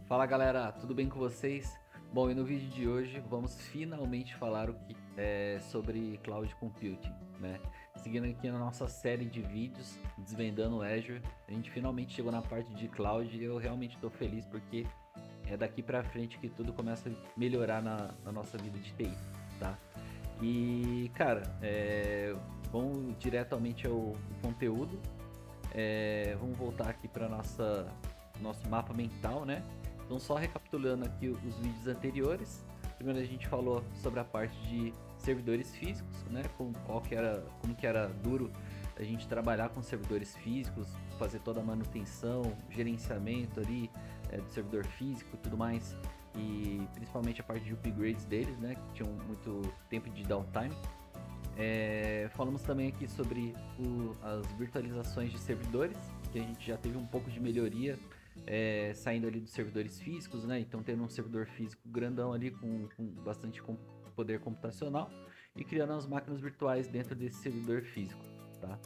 Fala galera, tudo bem com vocês? Bom, e no vídeo de hoje vamos finalmente falar sobre Cloud Computing, né? Seguindo aqui na nossa série de vídeos desvendando o Azure, a gente finalmente chegou na parte de Cloud e eu realmente estou feliz porque é daqui para frente que tudo começa a melhorar na nossa vida de TI, tá? E cara, vamos diretamente ao conteúdo. Vamos voltar aqui para nosso mapa mental, né? Então, só recapitulando aqui os vídeos anteriores. Primeiro a gente falou sobre a parte de servidores físicos, né? Como que era duro a gente trabalhar com servidores físicos, fazer toda a manutenção, gerenciamento ali do servidor físico e tudo mais. E principalmente a parte de upgrades deles, né? Que tinham muito tempo de downtime. Falamos também aqui sobre as virtualizações de servidores, que a gente já teve um pouco de melhoria saindo ali dos servidores físicos, né? Então tendo um servidor físico grandão ali com bastante poder computacional e criando as máquinas virtuais dentro desse servidor físico, tá?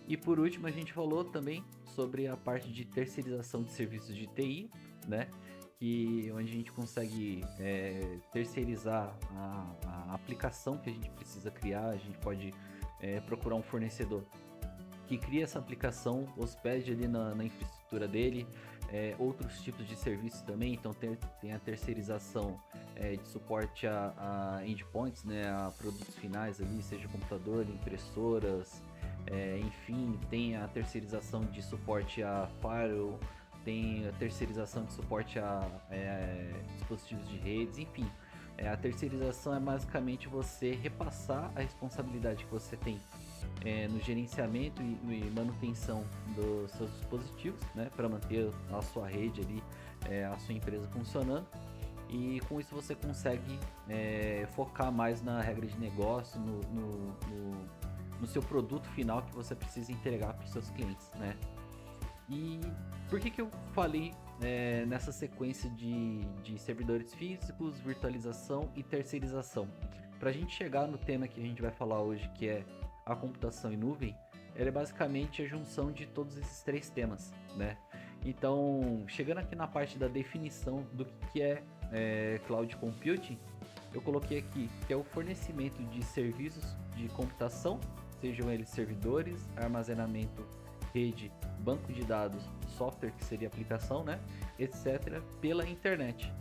E por último a gente falou também sobre a parte de terceirização de serviços de TI, né? Onde a gente consegue terceirizar a aplicação que a gente precisa criar. A gente pode procurar um fornecedor que cria essa aplicação, hospede ali na infraestrutura dele, outros tipos de serviços também. Então tem a terceirização de suporte a endpoints, né, a produtos finais ali, seja computador, impressoras, enfim, tem a terceirização de suporte a firewall, tem a terceirização de suporte a dispositivos de redes, enfim. A terceirização é basicamente você repassar a responsabilidade que você tem no gerenciamento e manutenção dos seus dispositivos, né, para manter a sua rede ali, a sua empresa funcionando. E com isso você consegue focar mais na regra de negócio, no seu produto final que você precisa entregar para os seus clientes, né? E por que eu falei nessa sequência de servidores físicos, virtualização e terceirização? Para a gente chegar no tema que a gente vai falar hoje, que é a computação em nuvem, ela é basicamente a junção de todos esses três temas, né? Então, chegando aqui na parte da definição do que é Cloud Computing, eu coloquei aqui que é o fornecimento de serviços de computação, sejam eles servidores, armazenamento, rede, banco de dados, software que seria aplicação, né, etc, pela internet.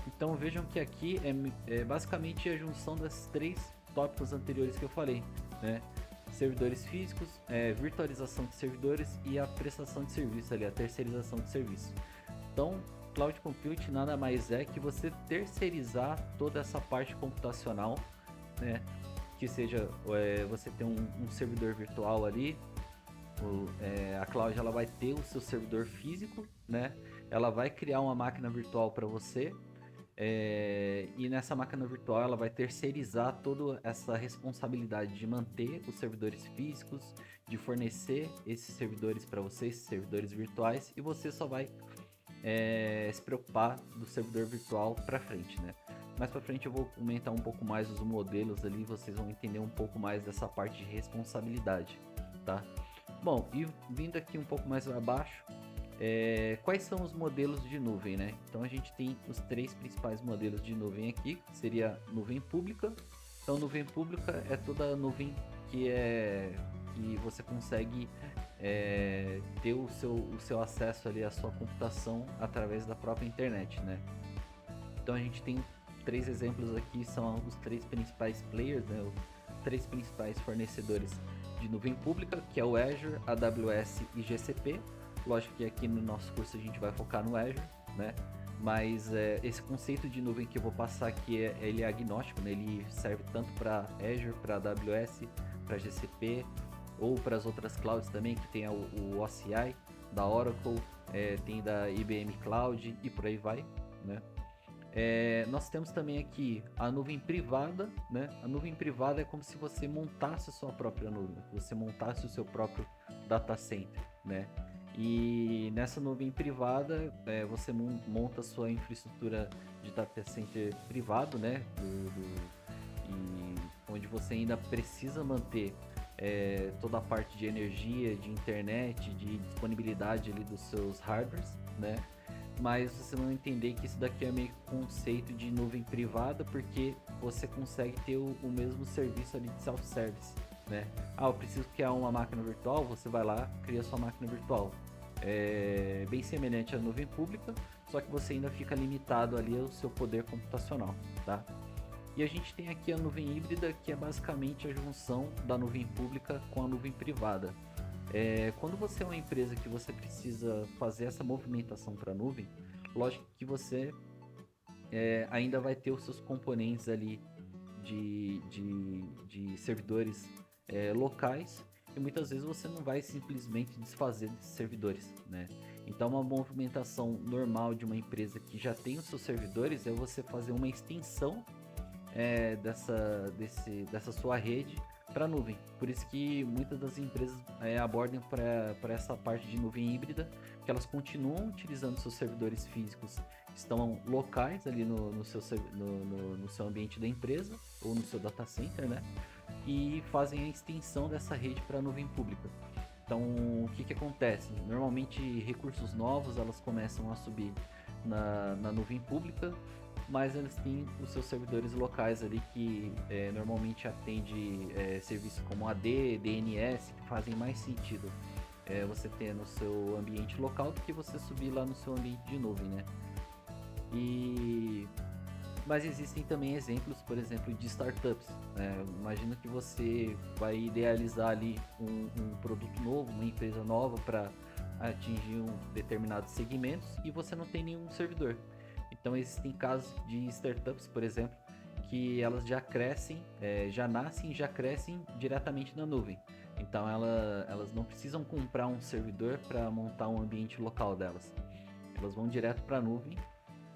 Então vejam que aqui é basicamente a junção das três tópicos anteriores que eu falei, né? Servidores físicos, virtualização de servidores e a prestação de serviço ali, a terceirização de serviço. Então, Cloud Computing nada mais é que você terceirizar toda essa parte computacional, né? Que seja você ter um servidor virtual ali, a cloud ela vai ter o seu servidor físico, né? Ela vai criar uma máquina virtual para você. E nessa máquina virtual ela vai terceirizar toda essa responsabilidade de manter os servidores físicos, de fornecer esses servidores para você, esses servidores virtuais, e você só vai se preocupar do servidor virtual para frente, né? Mais para frente eu vou comentar um pouco mais os modelos ali, vocês vão entender um pouco mais dessa parte de responsabilidade, tá? Bom, e vindo aqui um pouco mais abaixo, quais são os modelos de nuvem, né? Então a gente tem os três principais modelos de nuvem aqui, que seria nuvem pública. Então nuvem pública é toda nuvem que você consegue ter o seu acesso ali à sua computação através da própria internet, né? Então a gente tem três exemplos aqui, são os três principais players, né? Os três principais fornecedores de nuvem pública, que é o Azure, AWS e GCP. Lógico que aqui no nosso curso a gente vai focar no Azure, né? Mas esse conceito de nuvem que eu vou passar aqui, ele é agnóstico, né? Ele serve tanto para Azure, para AWS, para GCP ou para as outras clouds também, que tem o OCI da Oracle, tem da IBM Cloud e por aí vai, né? Nós temos também aqui a nuvem privada, né? A nuvem privada é como se você montasse a sua própria nuvem, você montasse o seu próprio data center, né? E nessa nuvem privada, você monta a sua infraestrutura de data center privado, né? E onde você ainda precisa manter toda a parte de energia, de internet, de disponibilidade ali dos seus hardwares, né? mas você não entender que isso daqui é meio que conceito de nuvem privada, porque você consegue ter o mesmo serviço ali de self-service, né? Ah, eu preciso criar uma máquina virtual, você vai lá, cria sua máquina virtual. É bem semelhante à nuvem pública, só que você ainda fica limitado ali ao seu poder computacional, tá? E a gente tem aqui a nuvem híbrida, que é basicamente a junção da nuvem pública com a nuvem privada. Quando você é uma empresa que você precisa fazer essa movimentação para a nuvem, lógico que você ainda vai ter os seus componentes ali de servidores locais, e muitas vezes você não vai simplesmente desfazer desses servidores, né? Então, uma movimentação normal de uma empresa que já tem os seus servidores é você fazer uma extensão dessa sua rede para a nuvem. Por isso que muitas das empresas abordam para essa parte de nuvem híbrida, que elas continuam utilizando seus servidores físicos que estão locais ali no seu ambiente da empresa ou no seu data center, né? E fazem a extensão dessa rede para a nuvem pública. Então, o que acontece? Normalmente, recursos novos elas começam a subir na nuvem pública, mas eles têm os seus servidores locais ali que normalmente atende serviços como AD, DNS, que fazem mais sentido você ter no seu ambiente local do que você subir lá no seu ambiente de nuvem, né? Mas existem também exemplos, por exemplo, de startups. Imagina que você vai idealizar ali um produto novo, uma empresa nova para atingir determinados segmentos e você não tem nenhum servidor. Então existem casos de startups, por exemplo, que elas já crescem, já nascem e já crescem diretamente na nuvem. Então elas não precisam comprar um servidor para montar um ambiente local delas. Elas vão direto para a nuvem,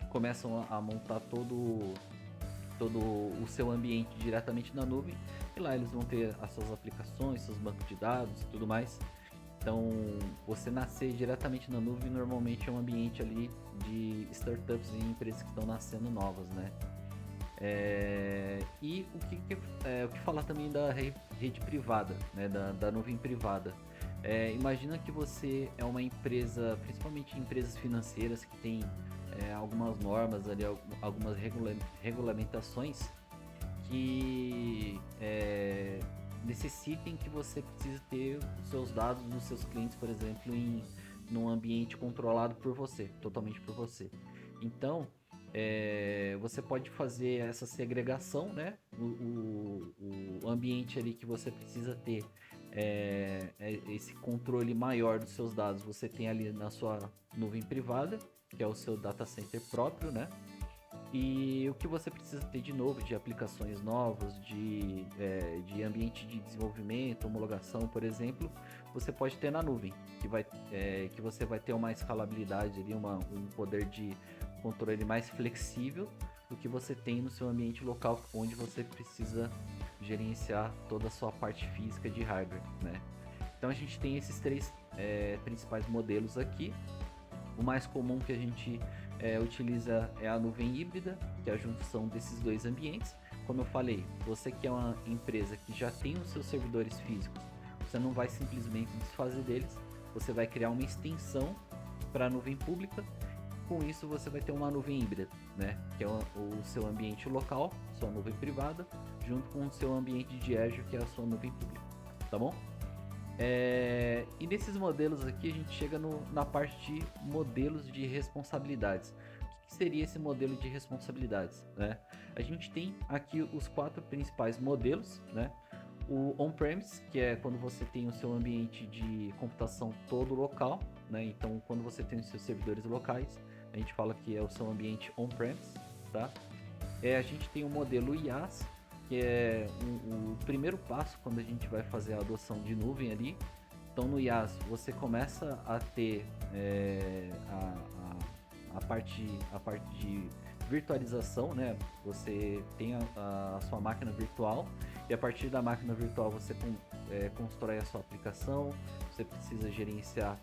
começam a montar todo o seu ambiente diretamente na nuvem, e lá eles vão ter as suas aplicações, seus bancos de dados e tudo mais. Então, você nascer diretamente na nuvem normalmente é um ambiente ali de startups e empresas que estão nascendo novas, né? E o que falar também da rede privada, né? Da nuvem privada. Imagina que você é uma empresa, principalmente empresas financeiras que tem algumas normas ali, algumas regulamentações que necessitem que você precise ter os seus dados dos seus clientes, por exemplo, num ambiente controlado por você, totalmente por você. Então, você pode fazer essa segregação, né? O ambiente ali que você precisa ter esse controle maior dos seus dados, você tem ali na sua nuvem privada, que é o seu data center próprio, né? E o que você precisa ter de novo, de aplicações novas, de ambiente de desenvolvimento, homologação, por exemplo, você pode ter na nuvem, que você vai ter uma escalabilidade ali, um poder de controle mais flexível do que você tem no seu ambiente local, onde você precisa gerenciar toda a sua parte física de hardware, né? Então a gente tem esses três principais modelos aqui. O mais comum que a gente utiliza é a nuvem híbrida, que é a junção desses dois ambientes. Como eu falei, você que é uma empresa que já tem os seus servidores físicos, você não vai simplesmente desfazer deles, você vai criar uma extensão para a nuvem pública. Com isso você vai ter uma nuvem híbrida, né? Que é o seu ambiente local, sua nuvem privada, junto com o seu ambiente de Azure, que é a sua nuvem pública, tá bom? E nesses modelos aqui a gente chega na parte de modelos de responsabilidades. O que seria esse modelo de responsabilidades, né? A gente tem aqui os 4 principais modelos, né? O on-premise, que é quando você tem o seu ambiente de computação todo local, né? Então, quando você tem os seus servidores locais, a gente fala que é o seu ambiente on-premise, tá? A gente tem o modelo IaaS, que é o primeiro passo quando a gente vai fazer a adoção de nuvem ali. Então no IaaS você começa a ter a parte de virtualização, né? Você tem a sua máquina virtual, e a partir da máquina virtual você constrói a sua aplicação, você precisa gerenciar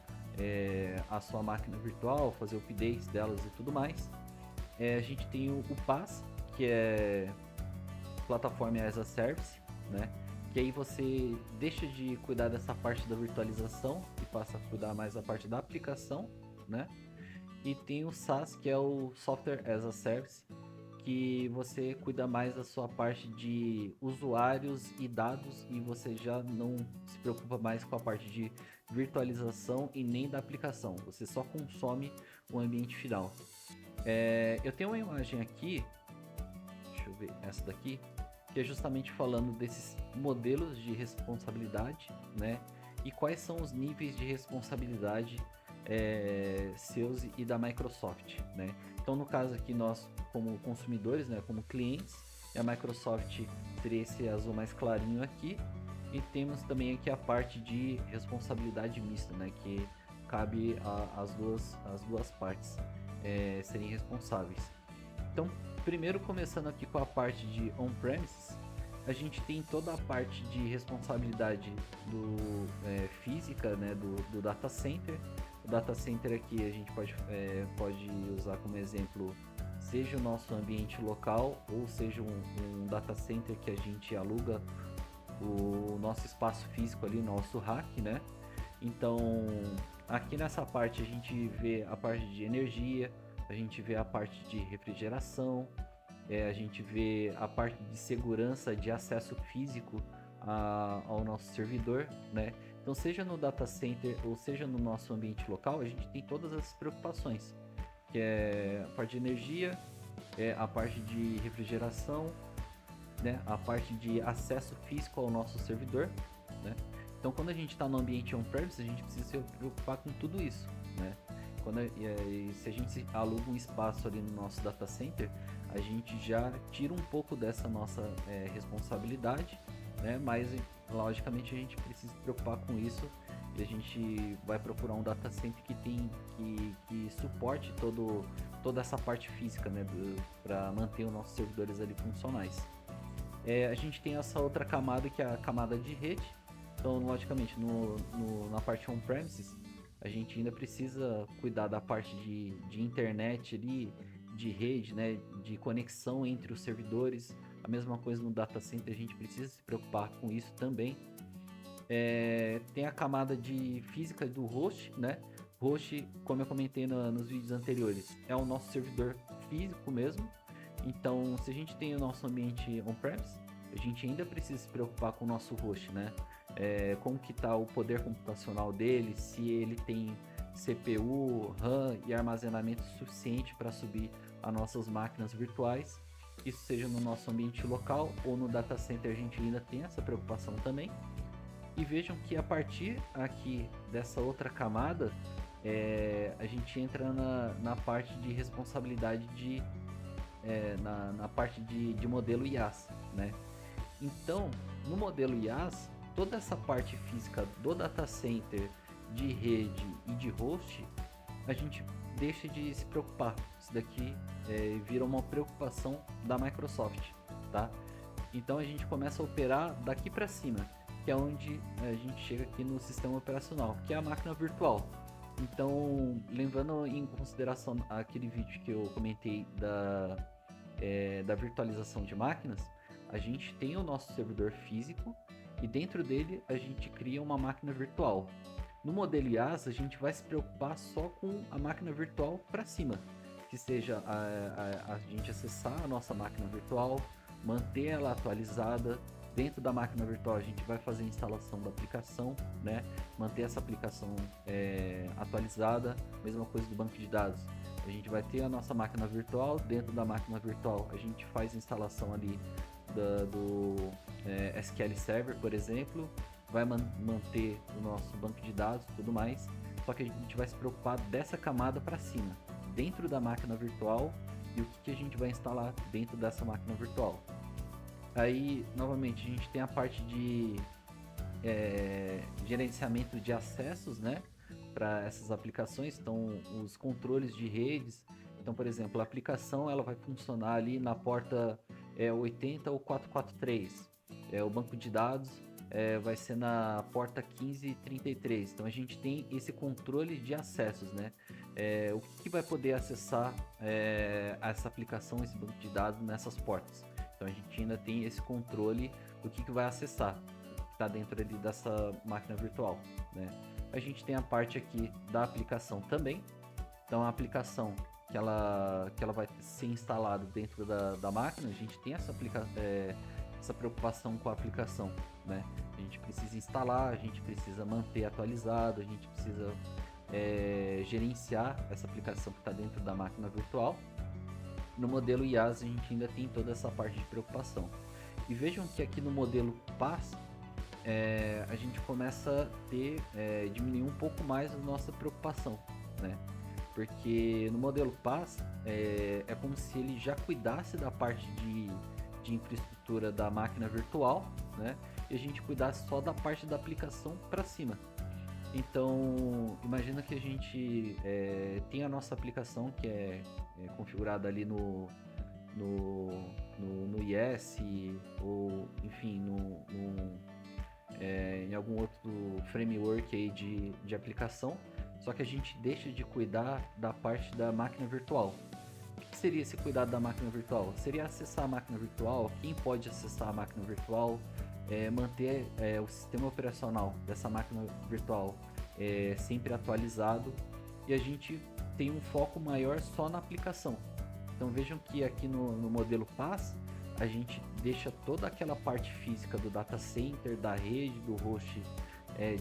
a sua máquina virtual, fazer updates delas e tudo mais. A gente tem o PaaS, que é plataforma as a service, né? Que aí você deixa de cuidar dessa parte da virtualização e passa a cuidar mais da parte da aplicação, né? E tem o SaaS, que é o Software as a Service, que você cuida mais da sua parte de usuários e dados e você já não se preocupa mais com a parte de virtualização e nem da aplicação. Você só consome o ambiente final. Eu tenho uma imagem aqui, deixa eu ver essa daqui, que é justamente falando desses modelos de responsabilidade, né? E quais são os níveis de responsabilidade seus e da Microsoft, né? Então, no caso aqui, nós, como consumidores, né, como clientes, a Microsoft teria esse azul mais clarinho aqui, e temos também aqui a parte de responsabilidade mista, né, que cabe as duas partes serem responsáveis. Então, primeiro começando aqui com a parte de on-premises, a gente tem toda a parte de responsabilidade física, né, do data center. O data center aqui a gente pode usar como exemplo, seja o nosso ambiente local ou seja um data center que a gente aluga o nosso espaço físico ali, nosso rack, né? Então, aqui nessa parte a gente vê a parte de energia, a gente vê a parte de refrigeração, a gente vê a parte de segurança de acesso físico ao nosso servidor, né? Então, seja no data center ou seja no nosso ambiente local, a gente tem todas essas preocupações, que é a parte de energia, a parte de refrigeração, né? A parte de acesso físico ao nosso servidor, né? Então, quando a gente está no ambiente on-premise, a gente precisa se preocupar com tudo isso, né? Se a gente aluga um espaço ali no nosso data center, a gente já tira um pouco dessa nossa responsabilidade, né? Mas logicamente a gente precisa se preocupar com isso e a gente vai procurar um data center que suporte toda essa parte física, né? Para manter os nossos servidores ali funcionais. A gente tem essa outra camada que é a camada de rede. Então, logicamente, na parte on-premises, a gente ainda precisa cuidar da parte de internet ali, de rede, né, de conexão entre os servidores. A mesma coisa no data center, a gente precisa se preocupar com isso também. Tem a camada de física do host, né? Host, como eu comentei nos vídeos anteriores, é o nosso servidor físico mesmo. Então, se a gente tem o nosso ambiente on-premise, a gente ainda precisa se preocupar com o nosso host, né? Como que está o poder computacional dele, se ele tem CPU, RAM e armazenamento suficiente para subir as nossas máquinas virtuais. Isso seja no nosso ambiente local ou no data center, a gente ainda tem essa preocupação também. E vejam que a partir aqui dessa outra camada, a gente entra na parte de responsabilidade na parte de modelo IaaS, né? Então, no modelo IaaS, toda essa parte física do data center, de rede e de host, a gente deixa de se preocupar. Isso daqui vira uma preocupação da Microsoft, tá? Então a gente começa a operar daqui para cima, que é onde a gente chega aqui no sistema operacional, que é a máquina virtual. Então, levando em consideração aquele vídeo que eu comentei da virtualização de máquinas, a gente tem o nosso servidor físico e dentro dele a gente cria uma máquina virtual. No modelo IaaS, a gente vai se preocupar só com a máquina virtual para cima, que seja a gente acessar a nossa máquina virtual, manter ela atualizada. Dentro da máquina virtual a gente vai fazer a instalação da aplicação, né? Manter essa aplicação atualizada, mesma coisa do banco de dados. A gente vai ter a nossa máquina virtual, dentro da máquina virtual a gente faz a instalação ali do SQL Server, por exemplo, vai manter o nosso banco de dados e tudo mais, só que a gente vai se preocupar dessa camada para cima, dentro da máquina virtual, e o que a gente vai instalar dentro dessa máquina virtual. Aí, novamente, a gente tem a parte de gerenciamento de acessos, né, para essas aplicações. Então, os controles de redes. Então, por exemplo, a aplicação ela vai funcionar ali na porta 80 ou 443. O banco de dados vai ser na porta 1533. Então, a gente tem esse controle de acessos, né? O que vai poder acessar essa aplicação, esse banco de dados nessas portas. Então a gente ainda tem esse controle do que vai acessar, que está dentro ali dessa máquina virtual, né? A gente tem a parte aqui da aplicação também, Então a aplicação que ela vai ser instalada dentro da máquina, a gente tem essa preocupação com a aplicação, né? A gente precisa instalar, a gente precisa manter atualizado, a gente precisa gerenciar essa aplicação que está dentro da máquina virtual. No modelo IaaS a gente ainda tem toda essa parte de preocupação. E vejam que aqui no modelo PaaS a gente começa a diminuir um pouco mais a nossa preocupação, né? Porque no modelo PaaS é como se ele já cuidasse da parte de infraestrutura da máquina virtual, né? E a gente cuidasse só da parte da aplicação para cima. Então, imagina que a gente tem a nossa aplicação que é configurada ali no IS ou, enfim, em algum outro framework aí de aplicação, só que a gente deixa de cuidar da parte da máquina virtual. O que seria esse cuidado da máquina virtual? Seria acessar a máquina virtual, quem pode acessar a máquina virtual, manter o sistema operacional dessa máquina virtual sempre atualizado, e a gente tem um foco maior só na aplicação. Então vejam que aqui no modelo PaaS a gente deixa toda aquela parte física do data center, da rede, do host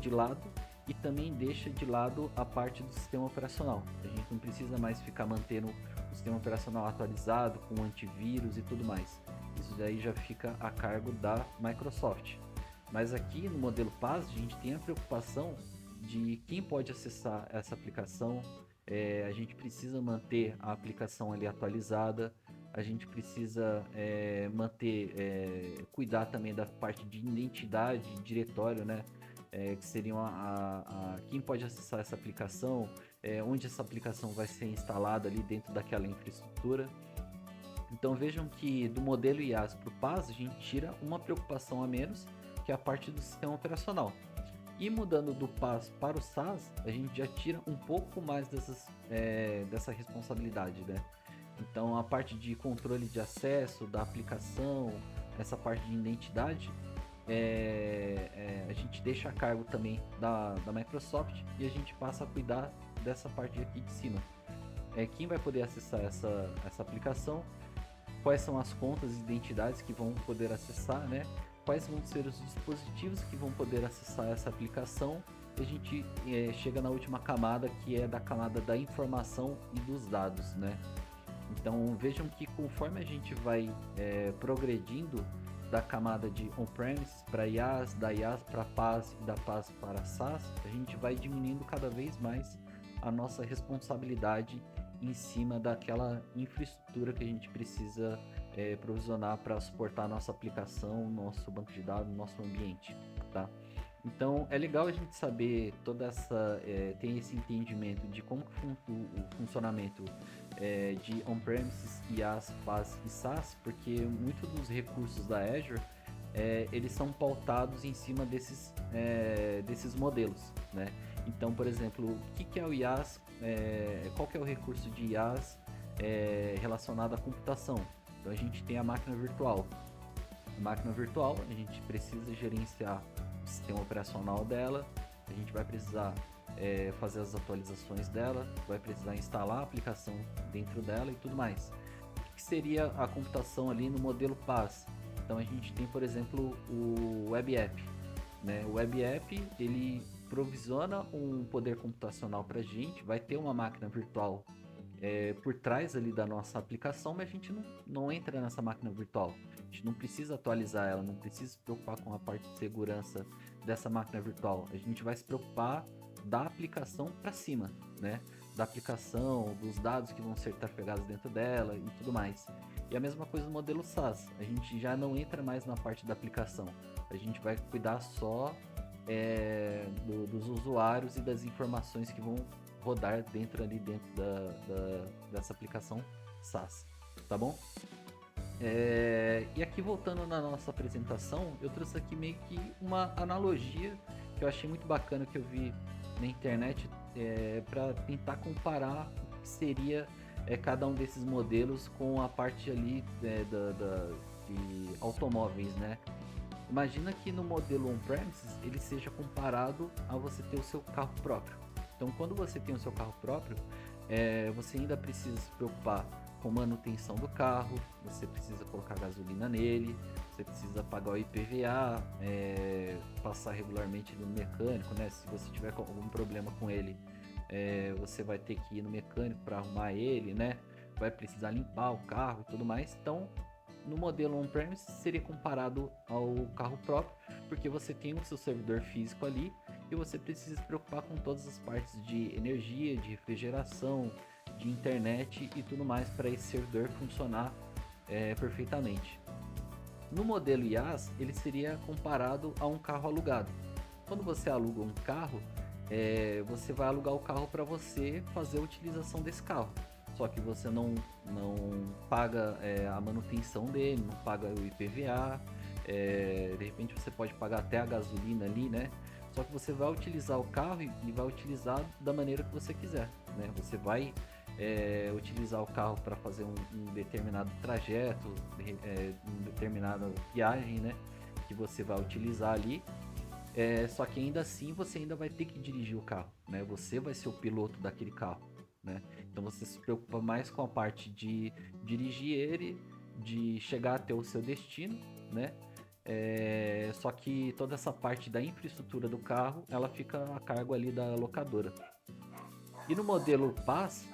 de lado, e também deixa de lado a parte do sistema operacional. A gente não precisa mais ficar mantendo o sistema operacional atualizado com antivírus e tudo mais. Isso daí já fica a cargo da Microsoft. Mas aqui no modelo PaaS a gente tem a preocupação de quem pode acessar essa aplicação. A gente precisa manter a aplicação ali atualizada, a gente precisa cuidar também da parte de identidade, diretório, né? Que seriam quem pode acessar essa aplicação, onde essa aplicação vai ser instalada ali dentro daquela infraestrutura. Então vejam que do modelo IaaS para o PaaS a gente tira uma preocupação a menos, que é a parte do sistema operacional. E mudando do PaaS para o SaaS, a gente já tira um pouco mais dessa responsabilidade, né? Então a parte de controle de acesso da aplicação, essa parte de identidade, a gente deixa a cargo também da Microsoft, e a gente passa a cuidar dessa parte aqui de cima. Quem vai poder acessar essa aplicação, quais são as contas e identidades que vão poder acessar, né? Quais vão ser os dispositivos que vão poder acessar essa aplicação. E a gente chega na última camada, que é da camada da informação e dos dados, né? Então vejam que conforme a gente vai progredindo da camada de on-premise para IaaS, da IaaS para PaaS e da PaaS para SaaS, a gente vai diminuindo cada vez mais a nossa responsabilidade em cima daquela infraestrutura que a gente precisa provisionar para suportar a nossa aplicação, nosso banco de dados, nosso ambiente, tá? Então é legal a gente saber ter esse entendimento de como o funcionamento de on-premises, IaaS, PaaS e SaaS, porque muitos dos recursos da Azure eles são pautados em cima desses modelos, né? Então, por exemplo, o que é o IaaS? Qual que é o recurso de IaaS relacionado à computação? Então a gente tem a máquina virtual. A máquina virtual, a gente precisa gerenciar o sistema operacional dela, a gente vai precisar fazer as atualizações dela, vai precisar instalar a aplicação dentro dela e tudo mais. O que seria a computação ali no modelo PaaS? Então a gente tem, por exemplo, o Web App, né? O Web App, ele provisiona um poder computacional para a gente, vai ter uma máquina virtual por trás ali da nossa aplicação, mas a gente não entra nessa máquina virtual. A gente não precisa atualizar ela, não precisa se preocupar com a parte de segurança dessa máquina virtual. A gente vai se preocupar da aplicação para cima, né? Da aplicação, dos dados que vão ser trafegados dentro dela e tudo mais. E a mesma coisa no modelo SaaS. A gente já não entra mais na parte da aplicação. A gente vai cuidar só dos usuários e das informações que vão rodar dentro dessa aplicação SaaS, tá bom? E aqui voltando na nossa apresentação, eu trouxe aqui meio que uma analogia que eu achei muito bacana, que eu vi na internet, para tentar comparar o que seria cada um desses modelos com a parte ali de automóveis, né? Imagina que no modelo on-premises ele seja comparado a você ter o seu carro próprio. Então, quando você tem o seu carro próprio, Você ainda precisa se preocupar com manutenção do carro, você precisa colocar gasolina nele, você precisa pagar o IPVA, passar regularmente no mecânico, né? Se você tiver algum problema com ele, você vai ter que ir no mecânico para arrumar ele, né? Vai precisar limpar o carro e tudo mais. Então, no modelo on-premise seria comparado ao carro próprio, porque você tem o seu servidor físico ali e você precisa se preocupar com todas as partes de energia, de refrigeração, de internet e tudo mais para esse servidor funcionar perfeitamente. No modelo IaaS, ele seria comparado a um carro alugado. Quando você aluga um carro, você vai alugar o carro para você fazer a utilização desse carro. Só que você não paga a manutenção dele, não paga o IPVA, de repente você pode pagar até a gasolina ali, né? Só que você vai utilizar o carro e vai utilizar da maneira que você quiser, né? Você vai utilizar o carro para fazer um determinado trajeto, uma determinada viagem, né? Que você vai utilizar ali. Só que ainda assim você ainda vai ter que dirigir o carro, né? Você vai ser o piloto daquele carro, né? Então você se preocupa mais com a parte de dirigir ele, de chegar até o seu destino, né? Só que toda essa parte da infraestrutura do carro, ela fica a cargo ali da locadora. E no modelo PaaS,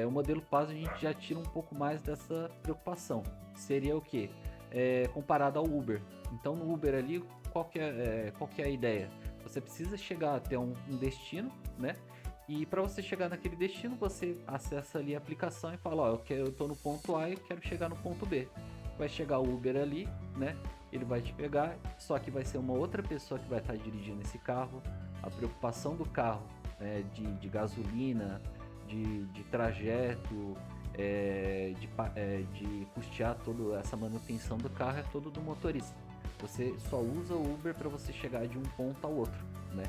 o modelo PaaS a gente já tira um pouco mais dessa preocupação. Seria o quê? Comparado ao Uber. Então no Uber ali, qual que é a ideia? Você precisa chegar até um destino, né? E para você chegar naquele destino, você acessa ali a aplicação e fala, ó, eu tô no ponto A e quero chegar no ponto B. Vai chegar o Uber ali, né? Ele vai te pegar, só que vai ser uma outra pessoa que vai estar dirigindo esse carro. A preocupação do carro, de gasolina, de trajeto, de custear toda essa manutenção do carro é todo do motorista. Você só usa o Uber para você chegar de um ponto ao outro, né?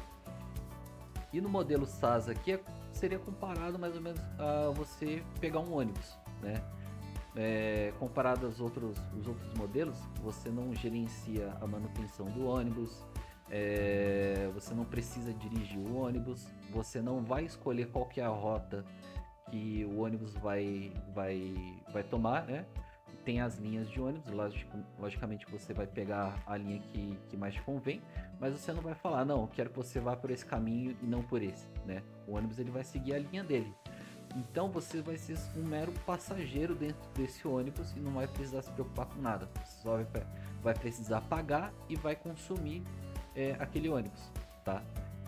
E no modelo SaaS aqui seria comparado mais ou menos a você pegar um ônibus, né? Comparado os outros modelos, você não gerencia a manutenção do ônibus, você não precisa dirigir o ônibus, você não vai escolher qual que é a rota que o ônibus vai tomar, né? Tem as linhas de ônibus, logicamente você vai pegar a linha que mais te convém, mas você não vai falar, não, quero que você vá por esse caminho e não por esse, né? O ônibus ele vai seguir a linha dele. Então você vai ser um mero passageiro dentro desse ônibus e não vai precisar se preocupar com nada. Você só vai precisar pagar e vai consumir aquele ônibus, tá?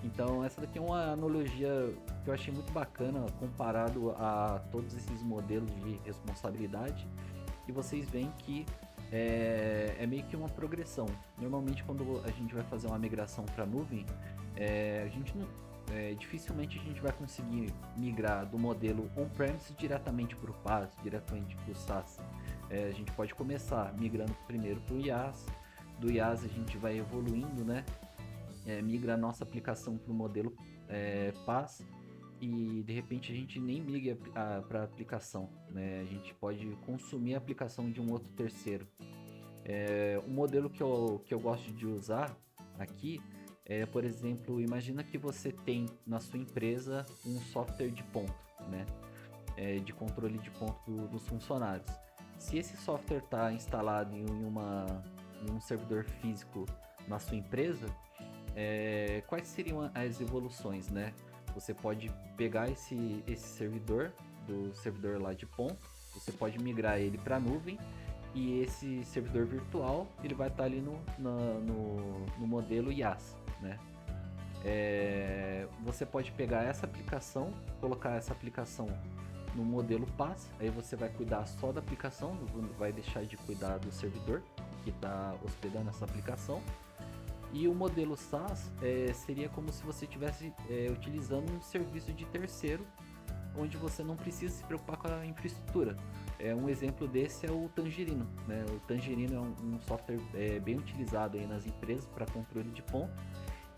Então essa daqui é uma analogia que eu achei muito bacana comparado a todos esses modelos de responsabilidade. E vocês veem que é meio que uma progressão. Normalmente quando a gente vai fazer uma migração para a nuvem, a gente não, dificilmente a gente vai conseguir migrar do modelo on-premise diretamente para o PaaS, diretamente para o SaaS. A gente pode começar migrando primeiro para o IaaS, do IaaS a gente vai evoluindo, né? Migra a nossa aplicação para o modelo PaaS e de repente a gente nem migra para a aplicação, né? A gente pode consumir a aplicação de um outro terceiro. Um modelo que eu gosto de usar aqui por exemplo, imagina que você tem na sua empresa um software de ponto, né? De controle de ponto dos funcionários. Se esse software está instalado em um servidor físico na sua empresa, quais seriam as evoluções, né? Você pode pegar esse servidor, do servidor lá de ponto, você pode migrar ele para a nuvem e esse servidor virtual ele vai estar ali no modelo IaaS, né? Você pode pegar essa aplicação, colocar essa aplicação no modelo PaaS, aí você vai cuidar só da aplicação, vai deixar de cuidar do servidor que está hospedando essa aplicação. E o modelo SaaS seria como se você estivesse utilizando um serviço de terceiro, onde você não precisa se preocupar com a infraestrutura. Um exemplo desse é o Tangerino, né? O Tangerino é um software bem utilizado aí nas empresas para controle de ponto.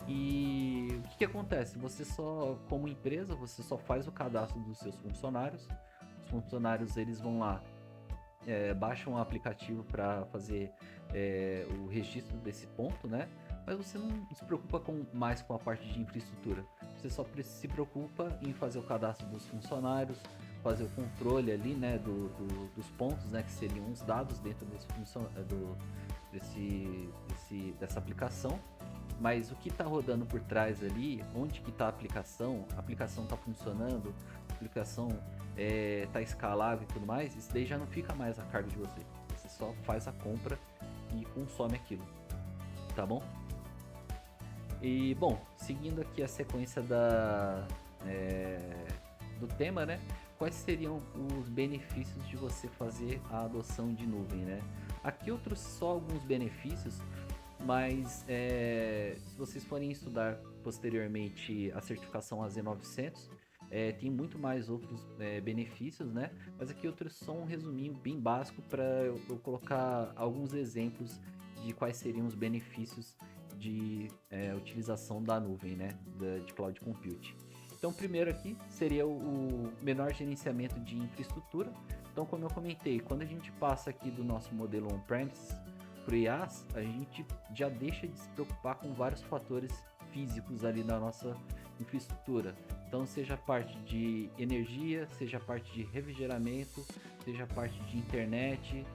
E o que acontece? Você só, como empresa, você só faz o cadastro dos seus funcionários. Os funcionários eles vão lá, baixam o aplicativo para fazer o registro desse ponto, né? Mas você não se preocupa mais com a parte de infraestrutura. você só se preocupa em fazer o cadastro dos funcionários, fazer o controle ali, né, dos pontos, né, que seriam os dados dentro dessa aplicação. Mas o que está rodando por trás ali, onde que está a aplicação está funcionando, a aplicação está escalável e tudo mais, isso daí já não fica mais a cargo de você. Você só faz a compra e consome aquilo, tá bom? E bom, seguindo aqui a sequência do tema, né? Quais seriam os benefícios de você fazer a adoção de nuvem, né? Aqui eu trouxe só alguns benefícios, mas se vocês forem estudar posteriormente a certificação AZ900, tem muito mais outros benefícios, né? Mas aqui eu trouxe só um resuminho bem básico para eu colocar alguns exemplos de quais seriam os benefícios de utilização da nuvem, né? De cloud computing. Então, primeiro aqui seria o menor gerenciamento de infraestrutura. Então, como eu comentei, quando a gente passa aqui do nosso modelo on-premise para o IaaS, a gente já deixa de se preocupar com vários fatores físicos ali na nossa infraestrutura. Então, seja a parte de energia, seja a parte de refrigeramento, seja a parte de internet,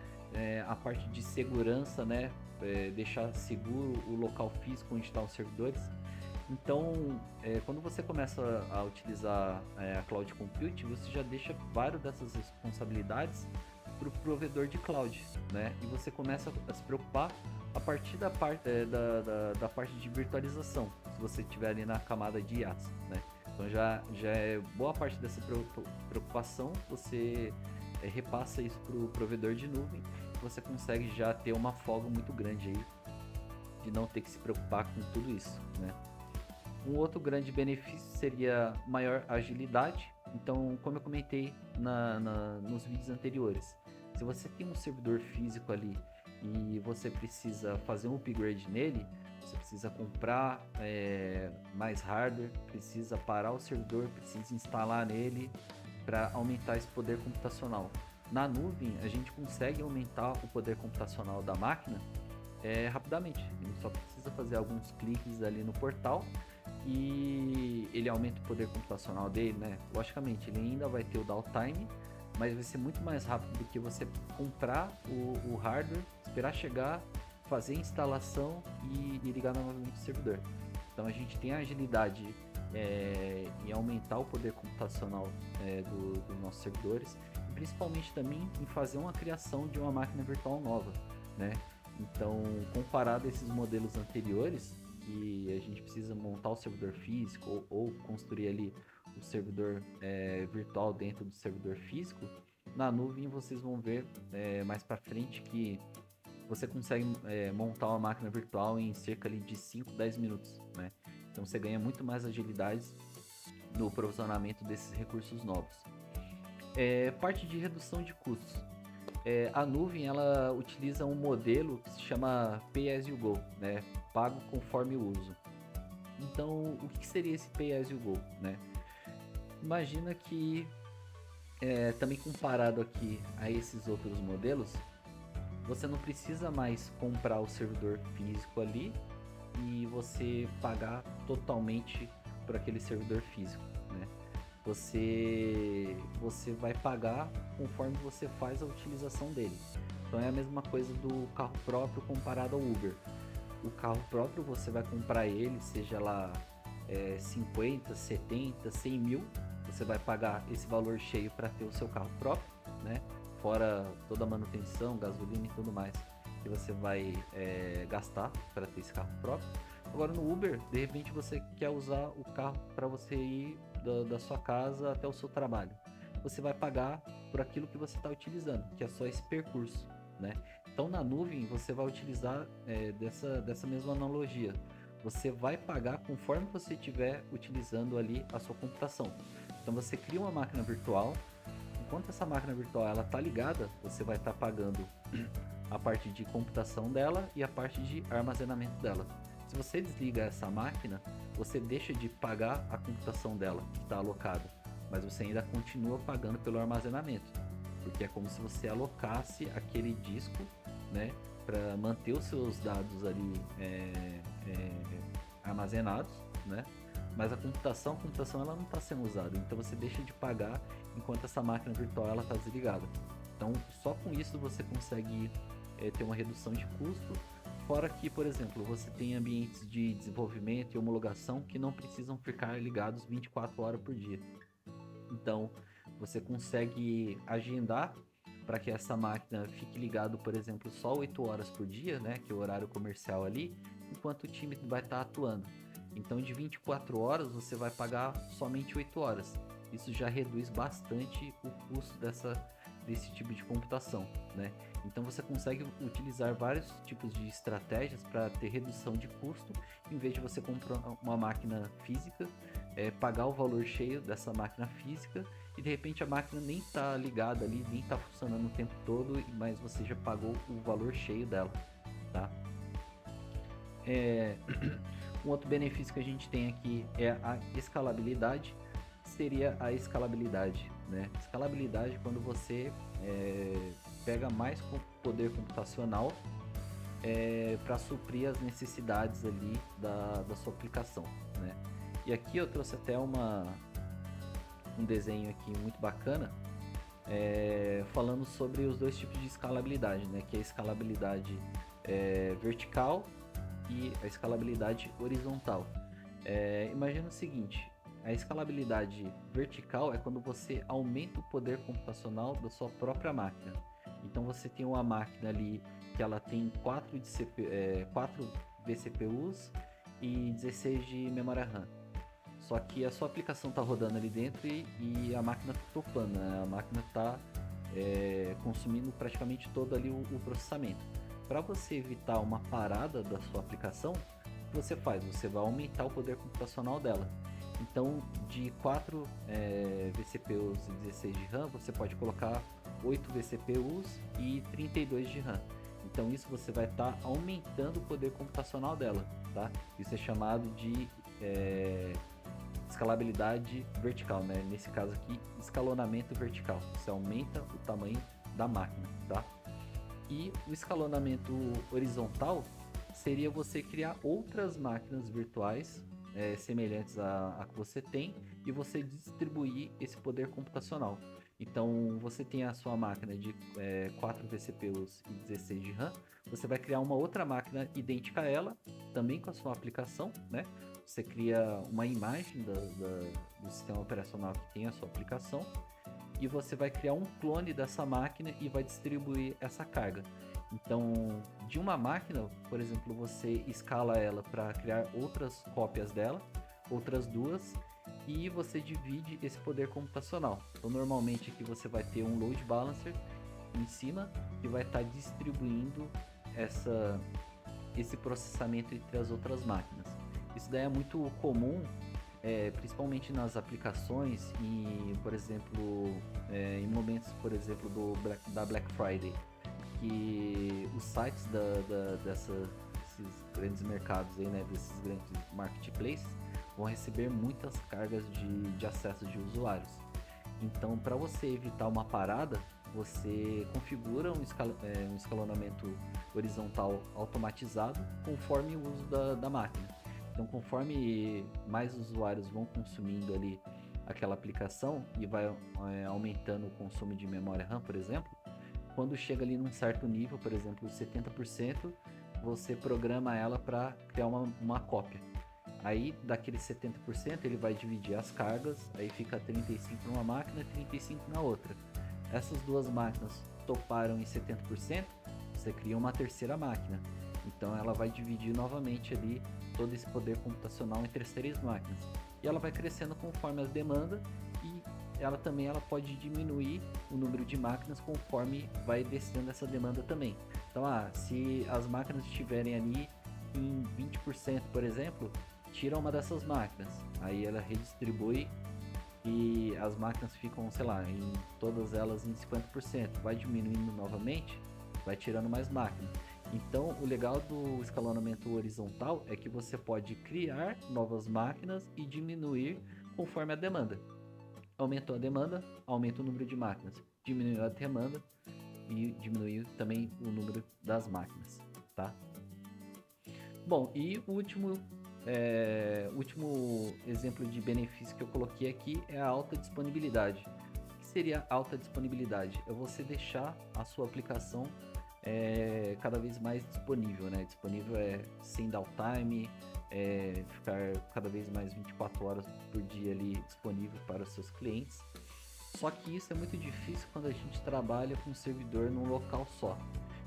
a parte de segurança, né? Deixar seguro o local físico onde estão os servidores. Então, quando você começa a utilizar a Cloud Computing, você já deixa várias dessas responsabilidades para o provedor de cloud, né? E você começa a se preocupar a partir da parte de virtualização, se você estiver ali na camada de IaaS, né? Então já é boa parte dessa preocupação, você repassa isso para o provedor de nuvem, você consegue já ter uma folga muito grande aí de não ter que se preocupar com tudo isso, né? Um outro grande benefício seria maior agilidade. Então, como eu comentei nos vídeos anteriores, se você tem um servidor físico ali e você precisa fazer um upgrade nele, você precisa comprar mais hardware, precisa parar o servidor, precisa instalar nele para aumentar esse poder computacional. Na nuvem, a gente consegue aumentar o poder computacional da máquina rapidamente. A gente só precisa fazer alguns cliques ali no portal e ele aumenta o poder computacional dele, né? Logicamente, ele ainda vai ter o downtime, mas vai ser muito mais rápido do que você comprar o hardware, esperar chegar, fazer a instalação e ligar novamente o servidor. Então a gente tem a agilidade em aumentar o poder computacional dos nossos servidores, e principalmente também em fazer uma criação de uma máquina virtual nova, né? Então, comparado a esses modelos anteriores, que a gente precisa montar o servidor físico ou construir ali o servidor virtual dentro do servidor físico, na nuvem vocês vão ver mais para frente que você consegue montar uma máquina virtual em cerca ali de 5, 10 minutos, né? Então você ganha muito mais agilidade no provisionamento desses recursos novos. Parte de redução de custos. A nuvem ela utiliza um modelo que se chama Pay as you go, né? Pago conforme o uso. Então, o que seria esse Pay as you go, né? Imagina que, também comparado aqui a esses outros modelos, você não precisa mais comprar o servidor físico ali e você pagar totalmente por aquele servidor físico, né? Você vai pagar conforme você faz a utilização dele. Então é a mesma coisa do carro próprio comparado ao Uber. O carro próprio você vai comprar ele, seja lá 50, 70, 100 mil, você vai pagar esse valor cheio para ter o seu carro próprio, né? Fora toda a manutenção, gasolina e tudo mais que você vai gastar para ter esse carro próprio. Agora no Uber, de repente você quer usar o carro para você ir da sua casa até o seu trabalho. Você vai pagar por aquilo que você está utilizando, que é só esse percurso, né? Então na nuvem você vai utilizar dessa mesma analogia. Você vai pagar conforme você estiver utilizando ali a sua computação. Então você cria uma máquina virtual. Enquanto essa máquina virtual ela está ligada, você vai estar pagando a parte de computação dela e a parte de armazenamento dela. Se você desliga essa máquina, você deixa de pagar a computação dela, que está alocada, mas você ainda continua pagando pelo armazenamento, porque é como se você alocasse aquele disco, né, para manter os seus dados ali armazenados, né, Mas a computação ela não está sendo usada, então você deixa de pagar enquanto essa máquina virtual ela está desligada. Então, só com isso você consegue ter uma redução de custo. Fora que, por exemplo, você tem ambientes de desenvolvimento e homologação que não precisam ficar ligados 24 horas por dia. Então, você consegue agendar para que essa máquina fique ligado, por exemplo, só 8 horas por dia, né, que é o horário comercial ali, enquanto o time vai estar atuando. Então, de 24 horas, você vai pagar somente 8 horas. Isso já reduz bastante o custo desse tipo de computação, né? Então, você consegue utilizar vários tipos de estratégias para ter redução de custo, em vez de você comprar uma máquina física, pagar o valor cheio dessa máquina física e de repente a máquina nem está ligada ali, nem está funcionando o tempo todo, mas você já pagou o valor cheio dela, tá? Um outro benefício que a gente tem aqui é a escalabilidade. Seria a escalabilidade, né? Escalabilidade é quando você pega mais poder computacional para suprir as necessidades ali da sua aplicação, né? E aqui eu trouxe até um desenho aqui muito bacana, falando sobre os dois tipos de escalabilidade, né? Que é a escalabilidade vertical e a escalabilidade horizontal. Imagina o seguinte: a escalabilidade vertical é quando você aumenta o poder computacional da sua própria máquina. Então você tem uma máquina ali que ela tem 4 vCPUs e 16 de memória RAM. Só que a sua aplicação está rodando ali dentro e a máquina está topando, né? A máquina está consumindo praticamente todo ali o processamento. Para você evitar uma parada da sua aplicação, o que você faz? Você vai aumentar o poder computacional dela. Então, de 4 vCPUs e 16 de RAM, você pode colocar 8 vCPUs e 32 de RAM. Então, isso você vai estar aumentando o poder computacional dela, tá? Isso é chamado de escalabilidade vertical, né? Nesse caso aqui, escalonamento vertical. Você aumenta o tamanho da máquina, tá? E o escalonamento horizontal seria você criar outras máquinas virtuais semelhantes à que você tem e você distribuir esse poder computacional. Então, você tem a sua máquina de 4 vCPUs e 16 de RAM, você vai criar uma outra máquina idêntica a ela, também com a sua aplicação, né? Você cria uma imagem do sistema operacional que tem a sua aplicação e você vai criar um clone dessa máquina e vai distribuir essa carga. Então, de uma máquina, por exemplo, você escala ela para criar outras cópias dela, outras duas, e você divide esse poder computacional. Então, normalmente aqui você vai ter um load balancer em cima que vai estar distribuindo esse processamento entre as outras máquinas. Isso daí é muito comum, principalmente nas aplicações e, por exemplo, em momentos, por exemplo, da Black Friday, que os sites desses grandes mercados aí, né, desses grandes marketplaces, vão receber muitas cargas de acesso de usuários. Então, para você evitar uma parada, você configura um escalonamento horizontal automatizado conforme o uso da máquina. Então, conforme mais usuários vão consumindo ali aquela aplicação e vai aumentando o consumo de memória RAM, por exemplo, quando chega ali num certo nível, por exemplo, 70%, você programa ela para criar uma cópia. Aí, daqueles 70%, ele vai dividir as cargas, aí fica 35% numa máquina e 35% na outra. Essas duas máquinas toparam em 70%, você cria uma terceira máquina. Então, ela vai dividir novamente ali todo esse poder computacional entre as três máquinas. E ela vai crescendo conforme as demandas e ela pode diminuir o número de máquinas conforme vai descendo essa demanda também. Então, se as máquinas estiverem ali em 20%, por exemplo, tira uma dessas máquinas, aí ela redistribui e as máquinas ficam, sei lá, em todas elas em 50%, vai diminuindo novamente, vai tirando mais máquinas. Então, o legal do escalonamento horizontal é que você pode criar novas máquinas e diminuir conforme a demanda. Aumentou a demanda, aumenta o número de máquinas. Diminuiu a demanda e diminuiu também o número das máquinas, tá? Bom, e o último o último exemplo de benefício que eu coloquei aqui é a alta disponibilidade. O que seria alta disponibilidade? É você deixar a sua aplicação cada vez mais disponível, né? Disponível sem downtime, ficar cada vez mais 24 horas por dia ali disponível para os seus clientes. Só que isso é muito difícil quando a gente trabalha com um servidor num local só.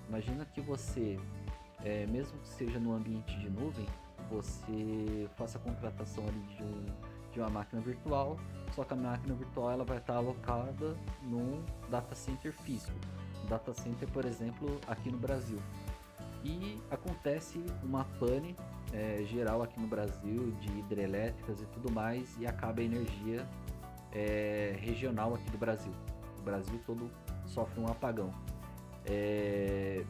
Imagina que você, mesmo que seja no ambiente de nuvem, você faça a contratação ali de uma máquina virtual, só que a máquina virtual ela vai estar alocada num data center físico. Um data center, por exemplo, aqui no Brasil. E acontece uma pane geral aqui no Brasil de hidrelétricas e tudo mais, e acaba a energia regional aqui do Brasil. O Brasil todo sofre um apagão.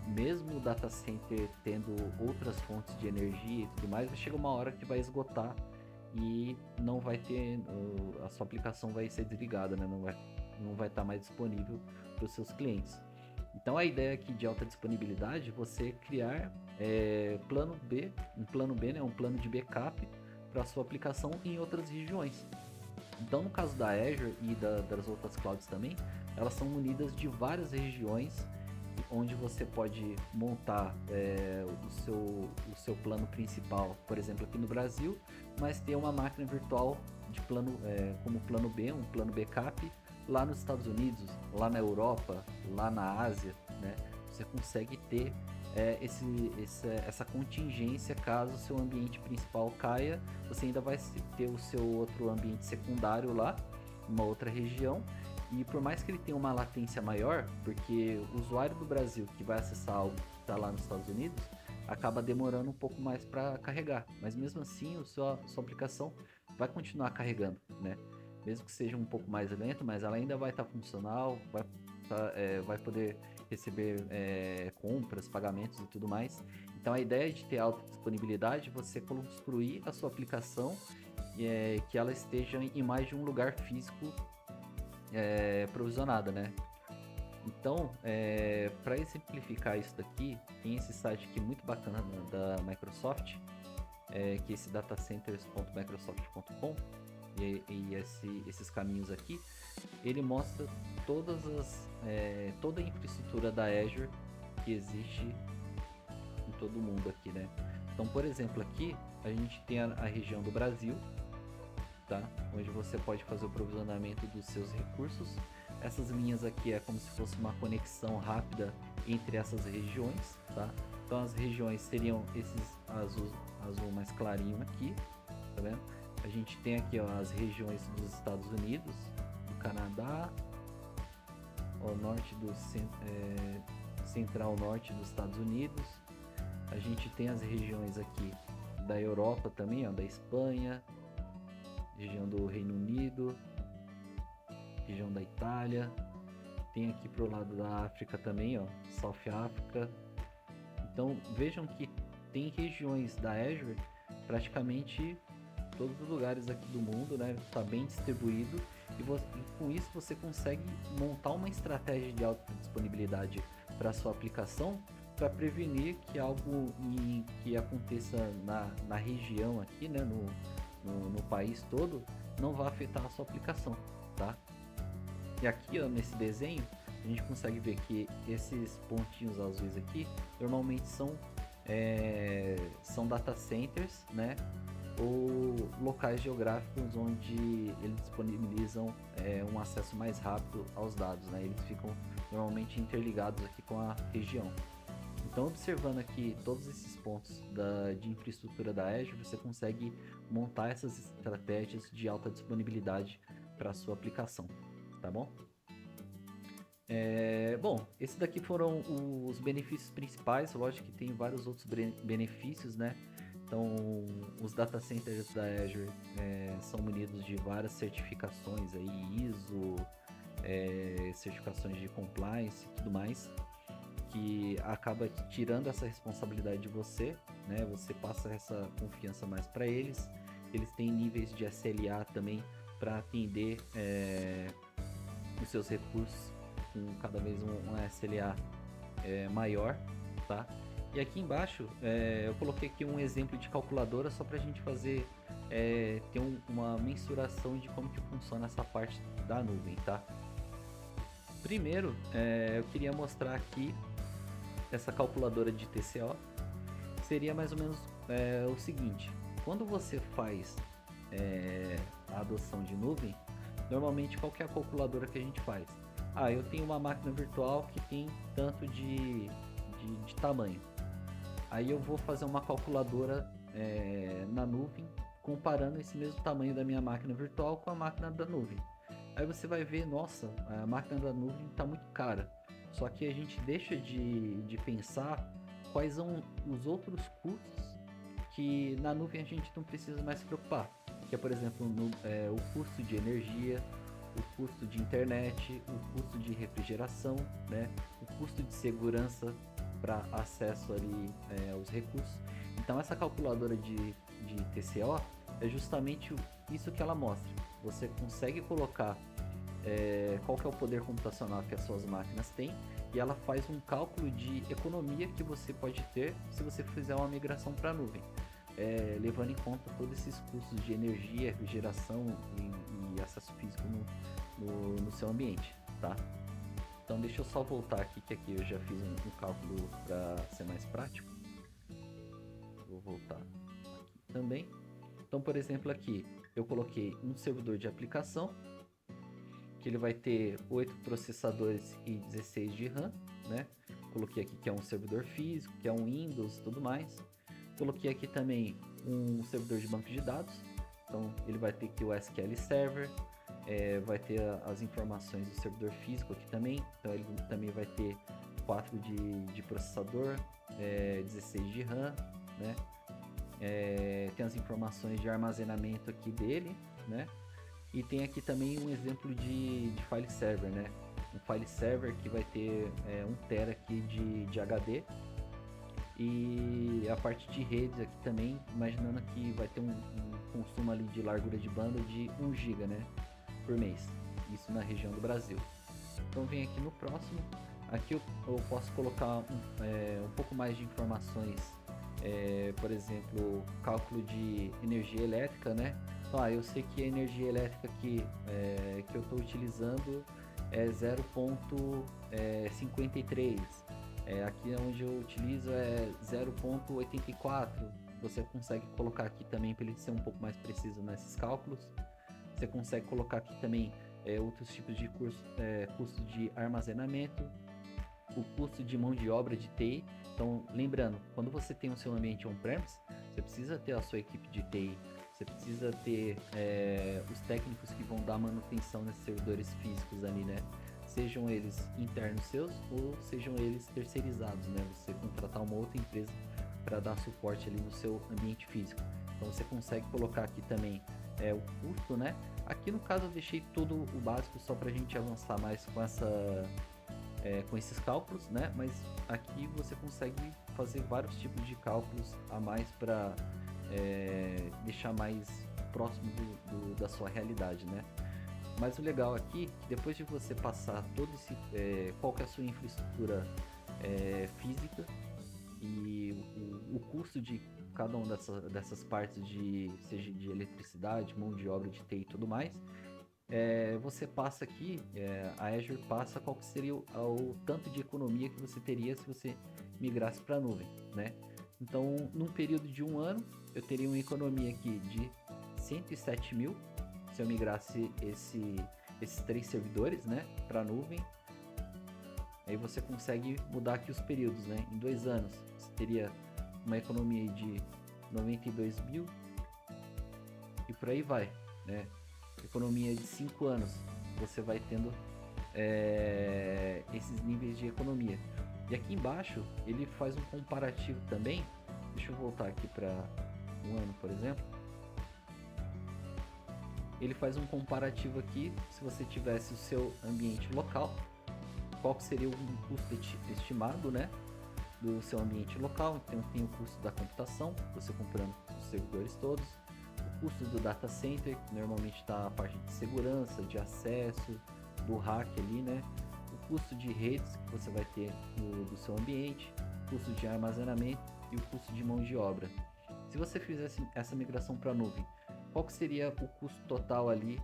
Mesmo o data center tendo outras fontes de energia e tudo mais, vai chegar uma hora que vai esgotar e não vai ter, a sua aplicação vai ser desligada, né? Não vai estar mais disponível para os seus clientes. Então a ideia aqui de alta disponibilidade é você criar plano B, um plano B, né, um plano de backup para a sua aplicação em outras regiões. Então no caso da Azure e das outras clouds também, elas são munidas de várias regiões onde você pode montar o seu plano principal, por exemplo aqui no Brasil, mas ter uma máquina virtual de plano, como plano B, um plano backup lá nos Estados Unidos, lá na Europa, lá na Ásia, né? Você consegue ter essa contingência caso o seu ambiente principal caia, você ainda vai ter o seu outro ambiente secundário lá, uma outra região, e por mais que ele tenha uma latência maior, porque o usuário do Brasil que vai acessar algo que está lá nos Estados Unidos, acaba demorando um pouco mais para carregar, mas mesmo assim sua aplicação vai continuar carregando, né? Mesmo que seja um pouco mais lento, mas ela ainda vai estar funcional, vai poder receber compras, pagamentos e tudo mais. Então a ideia de ter alta disponibilidade é você construir a sua aplicação que ela esteja em mais de um lugar físico provisionada, né? Então, para exemplificar isso daqui, tem esse site aqui muito bacana da Microsoft, que é esse datacenters.microsoft.com, e esses caminhos aqui, ele mostra toda a infraestrutura da Azure que existe em todo o mundo aqui, né? Então, por exemplo, aqui a gente tem a região do Brasil, tá? Onde você pode fazer o provisionamento dos seus recursos. Essas linhas aqui é como se fosse uma conexão rápida entre essas regiões, tá? Então as regiões seriam esses azul mais clarinho aqui, tá vendo? A gente tem aqui ó, as regiões dos Estados Unidos, do Canadá, o norte do central norte dos Estados Unidos. A gente tem as regiões aqui da Europa também, ó, da Espanha, região do Reino Unido, região da Itália. Tem aqui pro lado da África também, ó, South África. Então vejam que tem regiões da Azure praticamente todos os lugares aqui do mundo, né? Está bem distribuído e com isso você consegue montar uma estratégia de alta disponibilidade para sua aplicação para prevenir que algo que aconteça na região aqui, né? No país todo, não vai afetar a sua aplicação, tá? E aqui, ó, nesse desenho, a gente consegue ver que esses pontinhos azuis aqui, normalmente são data centers, né? Ou locais geográficos onde eles disponibilizam um acesso mais rápido aos dados, né? Eles ficam normalmente interligados aqui com a região. Então, observando aqui todos esses pontos de infraestrutura da Azure, você consegue montar essas estratégias de alta disponibilidade para a sua aplicação, tá bom? Bom, esses daqui foram os benefícios principais, lógico que tem vários outros benefícios, né? Então, os data centers da Azure são munidos de várias certificações aí, ISO, certificações de compliance e tudo mais, que acaba tirando essa responsabilidade de você, né? Você passa essa confiança mais para eles. Eles têm níveis de SLA também para atender os seus recursos com cada vez um SLA maior, tá? E aqui embaixo eu coloquei aqui um exemplo de calculadora só para a gente fazer ter uma mensuração de como que funciona essa parte da nuvem, tá? Primeiro, eu queria mostrar aqui essa calculadora de TCO. Seria mais ou menos o seguinte: quando você faz a adoção de nuvem, normalmente qual que é a calculadora que a gente faz? Ah, eu tenho uma máquina virtual que tem tanto de tamanho. Aí eu vou fazer uma calculadora na nuvem, comparando esse mesmo tamanho da minha máquina virtual com a máquina da nuvem. Aí você vai ver, nossa, a máquina da nuvem está muito cara. Só que a gente deixa de pensar quais são os outros custos que na nuvem a gente não precisa mais se preocupar. Que é, por exemplo, o custo de energia, o custo de internet, o custo de refrigeração, né? O custo de segurança para acesso ali aos recursos. Então essa calculadora de TCO é justamente isso que ela mostra. Você consegue colocar qual que é o poder computacional que as suas máquinas têm e ela faz um cálculo de economia que você pode ter se você fizer uma migração para a nuvem, levando em conta todos esses custos de energia, refrigeração e acesso físico no seu ambiente, tá? Então deixa eu só voltar aqui, que aqui eu já fiz um cálculo para ser mais prático. Vou voltar aqui também. Então, por exemplo, aqui eu coloquei um servidor de aplicação, que ele vai ter 8 processadores e 16 de RAM, né? Coloquei aqui que é um servidor físico, que é um Windows e tudo mais. Coloquei aqui também um servidor de banco de dados, então ele vai ter aqui o SQL Server, vai ter as informações do servidor físico aqui também, então ele também vai ter 4 de processador, 16 de RAM, né? Tem as informações de armazenamento aqui dele, né? E tem aqui também um exemplo de file server, né? Um file server que vai ter 1 TB aqui de HD. E a parte de redes aqui também, imaginando que vai ter um consumo ali de largura de banda de 1 GB, né? Por mês. Isso na região do Brasil. Então vem aqui no próximo. Aqui eu posso colocar um pouco mais de informações. Por exemplo, cálculo de energia elétrica, né? Eu sei que a energia elétrica que eu estou utilizando é 0,53. Aqui onde eu utilizo é 0,84. Você consegue colocar aqui também para ele ser um pouco mais preciso nesses cálculos. Você consegue colocar aqui também outros tipos de custo de armazenamento, o custo de mão de obra de TI. Então, lembrando, quando você tem o seu ambiente on-premise, você precisa ter a sua equipe de TI, você precisa ter os técnicos que vão dar manutenção nesses servidores físicos ali, né? Sejam eles internos seus ou sejam eles terceirizados, né? Você contratar uma outra empresa para dar suporte ali no seu ambiente físico. Então você consegue colocar aqui também o custo, né? Aqui no caso eu deixei tudo o básico só para a gente avançar mais com esses cálculos, né? Mas aqui você consegue fazer vários tipos de cálculos a mais para deixar mais próximo da sua realidade, né? Mas o legal aqui, que depois de você passar todo esse qual que é a sua infraestrutura física e o custo de cada uma dessas partes seja de eletricidade, mão de obra de TI e tudo mais, você passa aqui, a Azure passa qual que seria o tanto de economia que você teria se você migrasse para a nuvem, né? Então, num período de 1 ano, eu teria uma economia aqui de 107 mil se eu migrasse esses 3 servidores, né, para a nuvem. Aí você consegue mudar aqui os períodos, né? Em 2 anos, você teria uma economia de 92 mil e por aí vai, né? Economia de 5 anos, você vai tendo esses níveis de economia. E aqui embaixo ele faz um comparativo também. Deixa eu voltar aqui para 1 ano, por exemplo. Ele faz um comparativo aqui, se você tivesse o seu ambiente local, qual que seria o custo estimado, né, do seu ambiente local. Então tem o custo da computação, você comprando os servidores todos, o custo do data center, que normalmente está a parte de segurança, de acesso, do hack ali, né, o custo de redes que você vai ter do seu ambiente, custo de armazenamento e o custo de mão de obra. Se você fizesse essa migração para a nuvem, qual que seria o custo total ali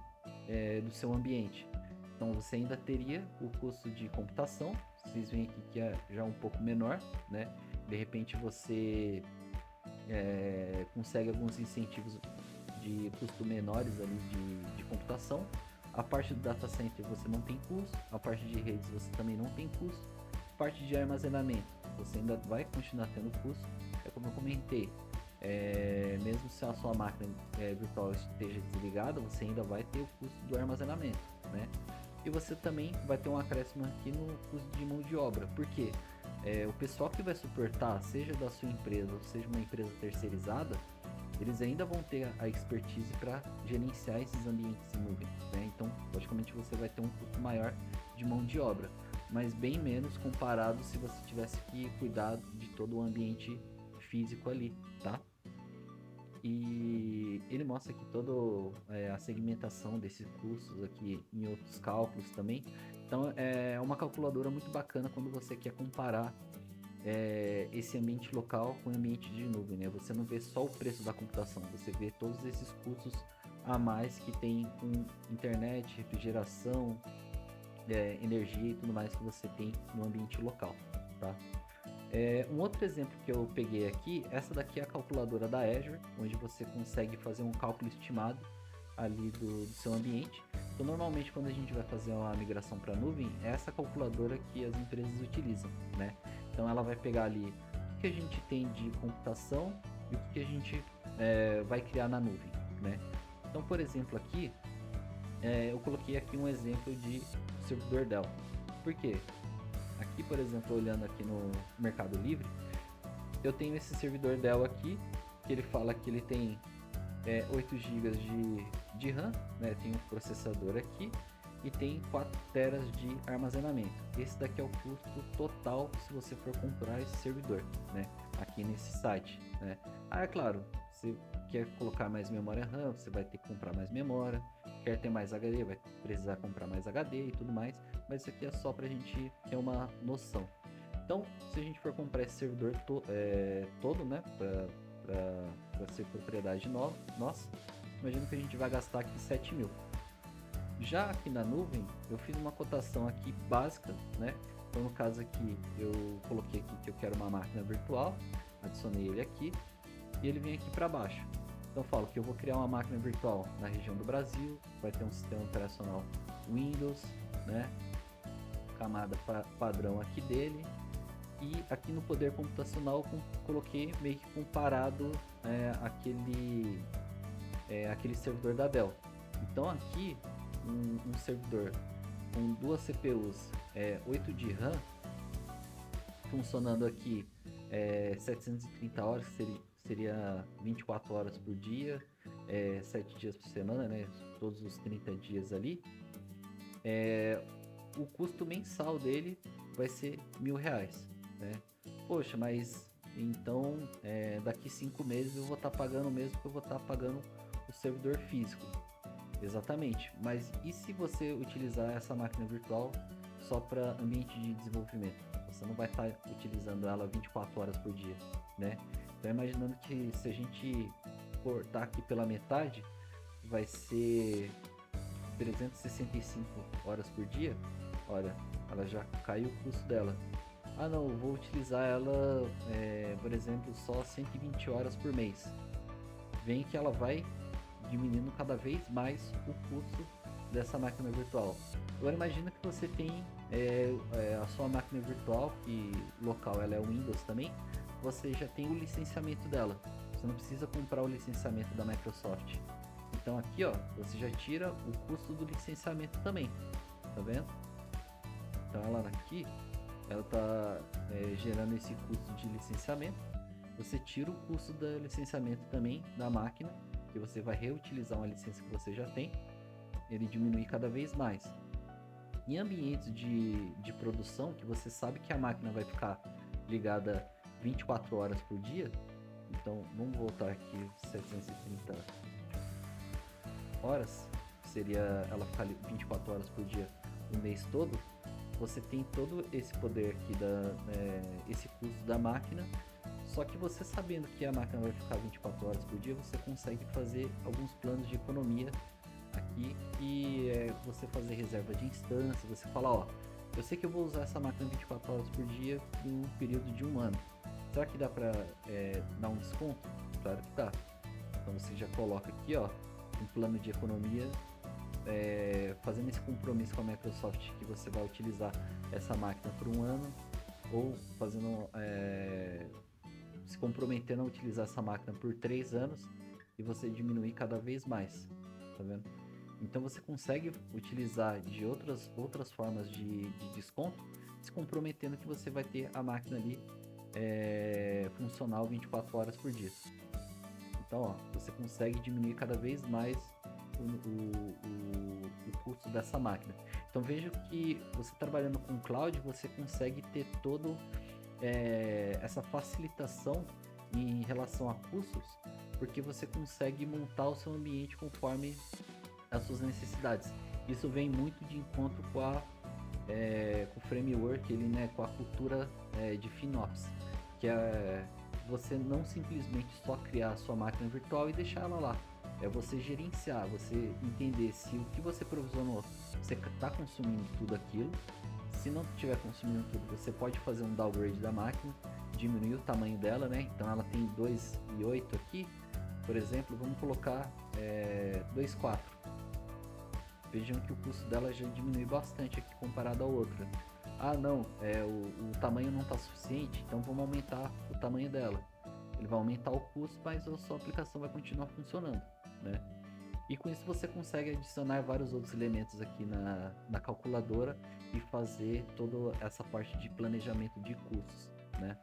do seu ambiente? Então você ainda teria o custo de computação, vocês veem aqui que é já um pouco menor, né? De repente você consegue alguns incentivos de custo menores ali de computação. A parte do data center você não tem custo, a parte de redes você também não tem custo, a parte de armazenamento você ainda vai continuar tendo custo. É como eu comentei, mesmo se a sua máquina virtual esteja desligada, você ainda vai ter o custo do armazenamento, né? E você também vai ter um acréscimo aqui no custo de mão de obra, porque o pessoal que vai suportar, seja da sua empresa ou seja uma empresa terceirizada, eles ainda vão ter a expertise para gerenciar esses ambientes em nuvem, né? Então, logicamente, você vai ter um custo maior de mão de obra, mas bem menos comparado se você tivesse que cuidar de todo o ambiente físico ali, tá? E ele mostra aqui toda a segmentação desses custos aqui em outros cálculos também. Então, é uma calculadora muito bacana quando você quer comparar esse ambiente local com o ambiente de nuvem, né? Você não vê só o preço da computação, você vê todos esses custos a mais que tem com internet, refrigeração, energia e tudo mais que você tem no ambiente local, tá? Um outro exemplo que eu peguei aqui, essa daqui é a calculadora da Azure, onde você consegue fazer um cálculo estimado ali do seu ambiente. Então, normalmente, quando a gente vai fazer uma migração para a nuvem, é essa calculadora que as empresas utilizam, né? Então, ela vai pegar ali o que a gente tem de computação e o que a gente vai criar na nuvem, né? Então, por exemplo, aqui, eu coloquei aqui um exemplo de servidor Dell. Por quê? Aqui, por exemplo, olhando aqui no Mercado Livre, eu tenho esse servidor Dell aqui, que ele fala que ele tem 8 GB de RAM, né? Tem um processador aqui e tem 4 teras de armazenamento. Esse daqui é o custo total se você for comprar esse servidor, né? Aqui nesse site, né? É claro, se quer colocar mais memória RAM, você vai ter que comprar mais memória. Quer ter mais HD, vai precisar comprar mais HD e tudo mais. Mas isso aqui é só para a gente ter uma noção. Então, se a gente for comprar esse servidor todo, né, para ser propriedade nossa, imagino que a gente vai gastar aqui 7 mil. Já aqui na nuvem, eu fiz uma cotação aqui básica, né? Então, no caso aqui, eu coloquei aqui que eu quero uma máquina virtual, adicionei ele aqui e ele vem aqui para baixo. Então, eu falo que eu vou criar uma máquina virtual na região do Brasil, vai ter um sistema operacional Windows, né? Camada padrão aqui dele. E aqui no poder computacional coloquei meio que comparado aquele servidor da Dell. Então aqui um servidor com duas CPUs, 8 de RAM, funcionando aqui 730 horas, que seria 24 horas por dia, 7 dias por semana, né? Todos os 30 dias ali. O custo mensal dele vai ser R$1.000, né? Poxa, mas então daqui 5 meses eu vou estar pagando o mesmo que eu vou estar pagando o servidor físico. Exatamente, mas e se você utilizar essa máquina virtual só para ambiente de desenvolvimento? Você não vai estar utilizando ela 24 horas por dia, né? Então imaginando que se a gente cortar aqui pela metade, vai ser 365 horas por dia. Olha, ela já caiu o custo dela. Ah não, eu vou utilizar ela, por exemplo, só 120 horas por mês. Vem que ela vai diminuindo cada vez mais o custo dessa máquina virtual. Agora imagina que você tem a sua máquina virtual, que local ela é Windows também, você já tem o licenciamento dela. Você não precisa comprar o licenciamento da Microsoft. Então aqui ó, você já tira o custo do licenciamento também, tá vendo? Então ela aqui, ela está gerando esse custo de licenciamento. Você tira o custo do licenciamento também da máquina, que você vai reutilizar uma licença que você já tem, ele diminui cada vez mais. Em ambientes de produção, que você sabe que a máquina vai ficar ligada 24 horas por dia, então vamos voltar aqui 730 horas, seria ela ficar 24 horas por dia o mês todo. você tem todo esse poder aqui, esse custo da máquina, só que você sabendo que a máquina vai ficar 24 horas por dia, você consegue fazer alguns planos de economia aqui, que é você fazer reserva de instância, você fala, ó, eu sei que eu vou usar essa máquina 24 horas por dia por um período de um ano. Será que dá para dar um desconto? Claro que dá. Então você já coloca aqui, ó, um plano de economia, fazendo esse compromisso com a Microsoft que você vai utilizar essa máquina por um ano, ou fazendo se comprometendo a utilizar essa máquina por 3 anos e você diminuir cada vez mais, tá vendo? Então você consegue utilizar de outras formas de desconto, se comprometendo que você vai ter a máquina ali funcional 24 horas por dia. Então, ó, você consegue diminuir cada vez mais o custo dessa máquina. Então veja que você trabalhando com cloud, você consegue ter todo essa facilitação em relação a custos, porque você consegue montar o seu ambiente conforme as suas necessidades. Isso vem muito de encontro com o framework, né, com a cultura de FinOps, que é você não simplesmente só criar a sua máquina virtual e deixar ela lá. É você gerenciar, você entender se o que você provisionou, você está consumindo tudo aquilo. Se não estiver consumindo tudo, você pode fazer um downgrade da máquina, diminuir o tamanho dela, né? Então ela tem 2,8 aqui, por exemplo, vamos colocar 2,4. Vejam que o custo dela já diminui bastante aqui comparado à outra. Ah não, o tamanho não está suficiente, então vamos aumentar o tamanho dela. Ele vai aumentar o custo, mas a sua aplicação vai continuar funcionando, né? E com isso você consegue adicionar vários outros elementos aqui na calculadora e fazer toda essa parte de planejamento de custos, né?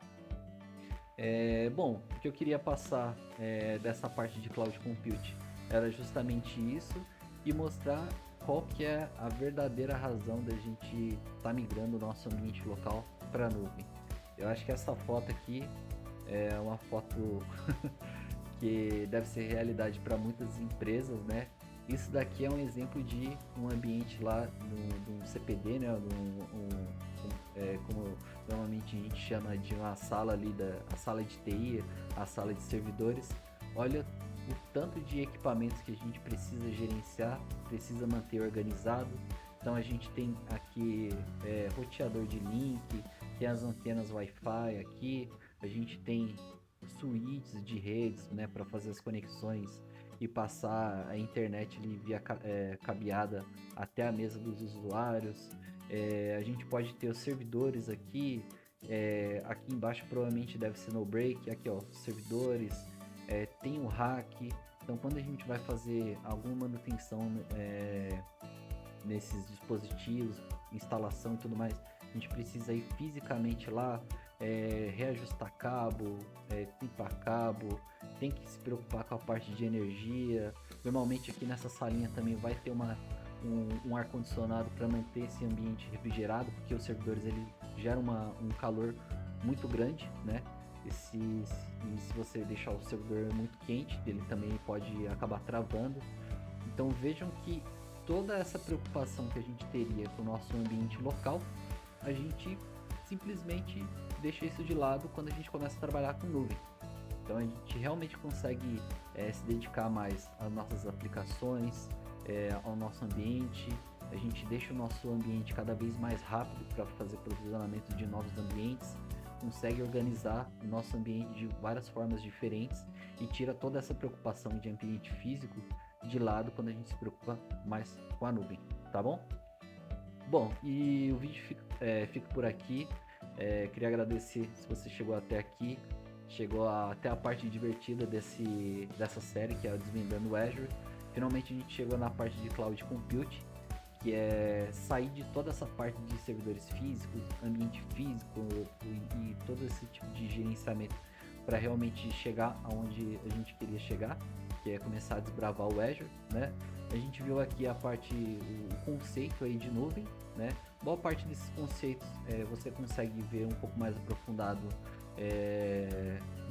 Bom, o que eu queria passar dessa parte de Cloud Computing era justamente isso e mostrar qual que é a verdadeira razão da gente estar migrando o nosso ambiente local para a nuvem. Eu acho que essa foto aqui é uma foto que deve ser realidade para muitas empresas, né? Isso daqui é um exemplo de um ambiente lá num CPD, né? Como normalmente a gente chama de uma sala ali, a sala de TI, a sala de servidores. Olha o tanto de equipamentos que a gente precisa gerenciar, precisa manter organizado. Então a gente tem aqui roteador de link, tem as antenas Wi-Fi aqui, a gente tem switches de redes, né, para fazer as conexões e passar a internet ali via cabeada até a mesa dos usuários. A gente pode ter os servidores aqui, aqui embaixo provavelmente deve ser no break, aqui ó, servidores, tem o rack. Então quando a gente vai fazer alguma manutenção nesses dispositivos, instalação e tudo mais, a gente precisa ir fisicamente lá, reajustar cabo, clipar cabo, tem que se preocupar com a parte de energia. Normalmente aqui nessa salinha também vai ter um ar-condicionado para manter esse ambiente refrigerado, porque os servidores ele geram um calor muito grande, né? E se você deixar o servidor muito quente, ele também pode acabar travando. Então vejam que toda essa preocupação que a gente teria com o nosso ambiente local, a gente simplesmente deixa isso de lado quando a gente começa a trabalhar com nuvem. Então a gente realmente consegue se dedicar mais às nossas aplicações, ao nosso ambiente. A gente deixa o nosso ambiente cada vez mais rápido para fazer provisionamento de novos ambientes, consegue organizar o nosso ambiente de várias formas diferentes e tira toda essa preocupação de ambiente físico de lado quando a gente se preocupa mais com a nuvem, tá bom? Bom, e o vídeo fica por aqui. Queria agradecer se você chegou até aqui, chegou até a parte divertida dessa série, que é o Desvendando o Azure. Finalmente a gente chegou na parte de Cloud Computing, que é sair de toda essa parte de servidores físicos, ambiente físico e todo esse tipo de gerenciamento para realmente chegar aonde a gente queria chegar, que é começar a desbravar o Azure, né? A gente viu aqui o conceito aí de nuvem, né? Boa parte desses conceitos você consegue ver um pouco mais aprofundado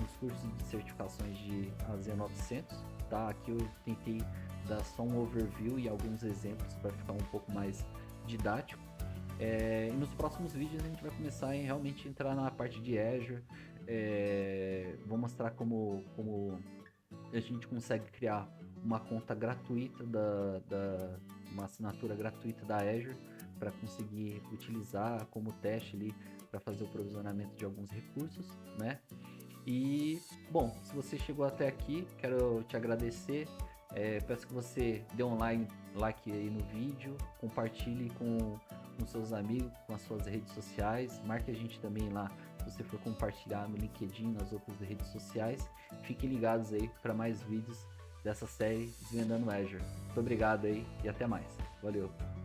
nos cursos de certificações de AZ900, tá? Aqui eu tentei dar só um overview e alguns exemplos para ficar um pouco mais didático. E nos próximos vídeos a gente vai começar a realmente entrar na parte de Azure. Vou mostrar como a gente consegue criar uma conta gratuita uma assinatura gratuita da Azure para conseguir utilizar como teste ali para fazer o provisionamento de alguns recursos, né? E bom, se você chegou até aqui, quero te agradecer. Peço que você dê um like aí no vídeo, compartilhe com seus amigos, com as suas redes sociais, marque a gente também lá se você for compartilhar no LinkedIn, nas outras redes sociais. Fiquem ligados aí para mais vídeos dessa série Desvendando Azure. Muito obrigado aí e até mais. Valeu!